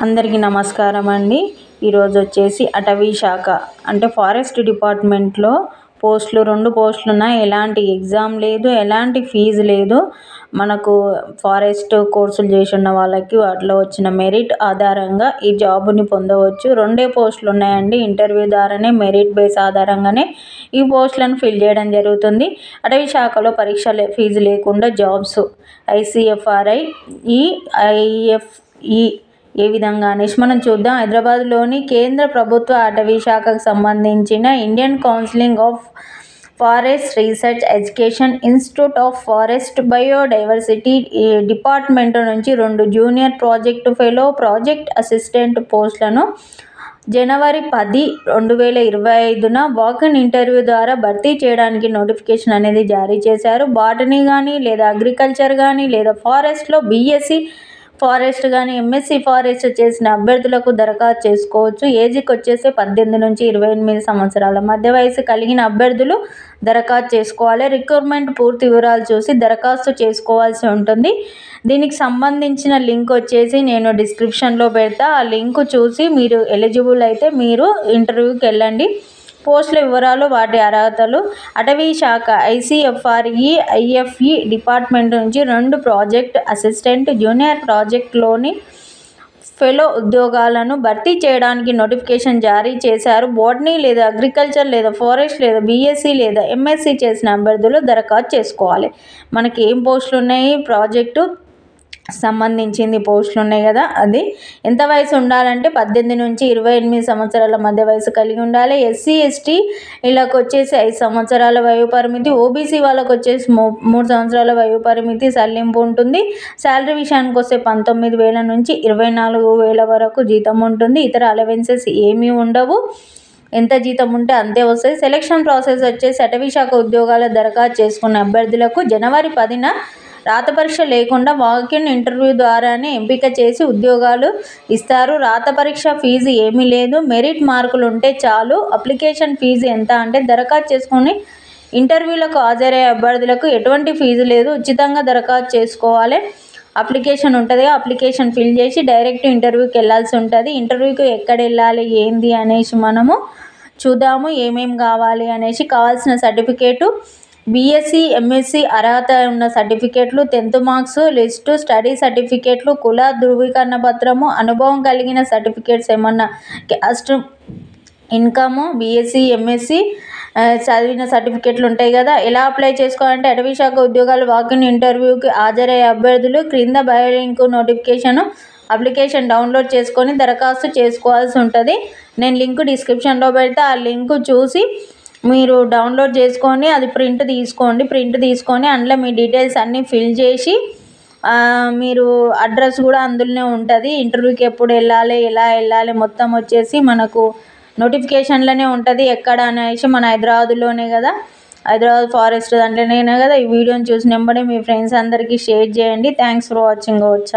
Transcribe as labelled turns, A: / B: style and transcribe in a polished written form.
A: అందరికీ నమస్కారం అండి. ఈరోజు వచ్చేసి అటవీ శాఖ అంటే ఫారెస్ట్ డిపార్ట్మెంట్లో పోస్టులు 2 పోస్టులు ఉన్నాయి. ఎలాంటి ఎగ్జామ్ లేదు, ఎలాంటి ఫీజు లేదు. మనకు ఫారెస్ట్ కోర్సులు చేసి ఉన్న వాళ్ళకి వాటిలో వచ్చిన మెరిట్ ఆధారంగా ఈ జాబ్ని పొందవచ్చు. 2 పోస్టులు ఉన్నాయండి. ఇంటర్వ్యూ ద్వారానే మెరిట్ బేస్ ఆధారంగానే ఈ పోస్టులను ఫిల్ చేయడం జరుగుతుంది. అటవీ శాఖలో పరీక్ష ఫీజు లేకుండా జాబ్స్ ICFRI, IFE ఏ విధంగా అనేసి మనం చూద్దాం. హైదరాబాద్లోని కేంద్ర ప్రభుత్వ అటవీ శాఖకు సంబంధించిన Indian council of forest research education institute of forest biodiversity department నుంచి 2 junior project fellow, project assistant పోస్టులను జనవరి 10, 2025న వాకిన్ ఇంటర్వ్యూ ద్వారా భర్తీ చేయడానికి నోటిఫికేషన్ అనేది జారీ చేశారు. బాటనీ కానీ లేదా అగ్రికల్చర్ కానీ లేదా ఫారెస్ట్లో BSc ఫారెస్ట్ కానీ MSc ఫారెస్ట్ చేసిన అభ్యర్థులకు దరఖాస్తు చేసుకోవచ్చు. ఏజ్కి వచ్చేసి 18 నుంచి 28 సంవత్సరాల మధ్య వయసు కలిగిన అభ్యర్థులు దరఖాస్తు చేసుకోవాలి. రిక్రూట్మెంట్ పూర్తి వివరాలు చూసి దరఖాస్తు చేసుకోవాల్సి ఉంటుంది. దీనికి సంబంధించిన లింక్ వచ్చేసి నేను డిస్క్రిప్షన్లో పెడతా. ఆ లింక్ చూసి మీరు ఎలిజిబుల్ అయితే మీరు ఇంటర్వ్యూకి వెళ్ళండి. పోస్టుల వివరాలు, వాటి అర్హతలు. అటవీ శాఖ ICFRE, IFE డిపార్ట్మెంట్ నుంచి 2 ప్రాజెక్ట్ అసిస్టెంట్, జూనియర్ ప్రాజెక్ట్లోని ఫెలో ఉద్యోగాలను భర్తీ చేయడానికి నోటిఫికేషన్ జారీ చేశారు. బోటనీ లేదా అగ్రికల్చర్ లేదా ఫారెస్ట్ లేదా BSc లేదా MSc చేసిన అభ్యర్థులు దరఖాస్తు చేసుకోవాలి. మనకి ఏం పోస్టులు ఉన్నాయి, ప్రాజెక్టు సంబంధించింది పోస్టులు ఉన్నాయి కదా. అది ఎంత వయసు ఉండాలంటే 18 నుంచి 28 సంవత్సరాల మధ్య వయసు కలిగి ఉండాలి. SC ST వీళ్ళకి వచ్చేసి 5 సంవత్సరాల వయో పరిమితి, OBC వాళ్ళకి వచ్చేసి 3 సంవత్సరాల వయో పరిమితి సడలింపు ఉంటుంది. శాలరీ విషయానికి వస్తే 19,000 నుంచి 24,000 వరకు జీతం ఉంటుంది. ఇతర అలవెన్సెస్ ఏమీ ఉండవు. ఎంత జీతం ఉంటే అంతే వస్తుంది. సెలక్షన్ ప్రాసెస్ వచ్చేసి అటవీ శాఖ ఉద్యోగాల దరఖాస్తు చేసుకున్న అభ్యర్థులకు జనవరి 10న రాత పరీక్ష లేకుండా వాకిన్ ఇంటర్వ్యూ ద్వారానే ఎంపిక చేసి ఉద్యోగాలు ఇస్తారు. రాత పరీక్ష ఫీజు ఏమీ లేదు. మెరిట్ మార్కులు ఉంటే చాలు. అప్లికేషన్ ఫీజు ఎంత అంటే దరఖాస్తు చేసుకుని ఇంటర్వ్యూలకు హాజరయ్యే అభ్యర్థులకు ఎటువంటి ఫీజు లేదు. ఉచితంగా దరఖాస్తు చేసుకోవాలి. అప్లికేషన్ ఉంటుంది. అప్లికేషన్ ఫిల్ చేసి డైరెక్ట్ ఇంటర్వ్యూకి వెళ్ళాల్సి ఉంటుంది. ఇంటర్వ్యూకి ఎక్కడ వెళ్ళాలి ఏంది అనేసి మనము చూద్దాము. ఏమేమి కావాలి అనేసి. కావాల్సిన సర్టిఫికేటు BSc MSc అర్హత ఉన్న సర్టిఫికేట్లు, 10th మార్క్స్ లిస్టు, స్టడీ సర్టిఫికేట్లు, కుల ధృవీకరణ పత్రము, అనుభవం కలిగిన సర్టిఫికేట్స్ ఏమన్నా, క్యాస్ట్ ఇన్కము, BSc MSc చదివిన సర్టిఫికేట్లు ఉంటాయి కదా. ఎలా అప్లై చేసుకోవాలంటే అటవీ శాఖ ఉద్యోగాలు వాకిన్ ఇంటర్వ్యూకి హాజరయ్యే అభ్యర్థులు క్రింద బయోలింక్ నోటిఫికేషన్ అప్లికేషన్ డౌన్లోడ్ చేసుకొని దరఖాస్తు చేసుకోవాల్సి ఉంటుంది. నేను లింక్ డిస్క్రిప్షన్లో పెడితే ఆ లింక్ చూసి మీరు డౌన్లోడ్ చేసుకొని అది ప్రింట్ తీసుకొని అందులో మీ డీటెయిల్స్ అన్నీ ఫిల్ చేసి మీరు అడ్రస్ కూడా అందులోనే ఉంటుంది. ఇంటర్వ్యూకి ఎప్పుడు వెళ్ళాలి, ఎలా వెళ్ళాలి మొత్తం వచ్చేసి మనకు నోటిఫికేషన్లోనే ఉంటుంది. ఎక్కడ అనేసి మన హైదరాబాద్లోనే కదా, హైదరాబాద్ ఫారెస్ట్ దాంట్లోనే కదా. ఈ వీడియోని చూసిన వెంబడే మీ ఫ్రెండ్స్ అందరికీ షేర్ చేయండి. Thanks for watching our channel.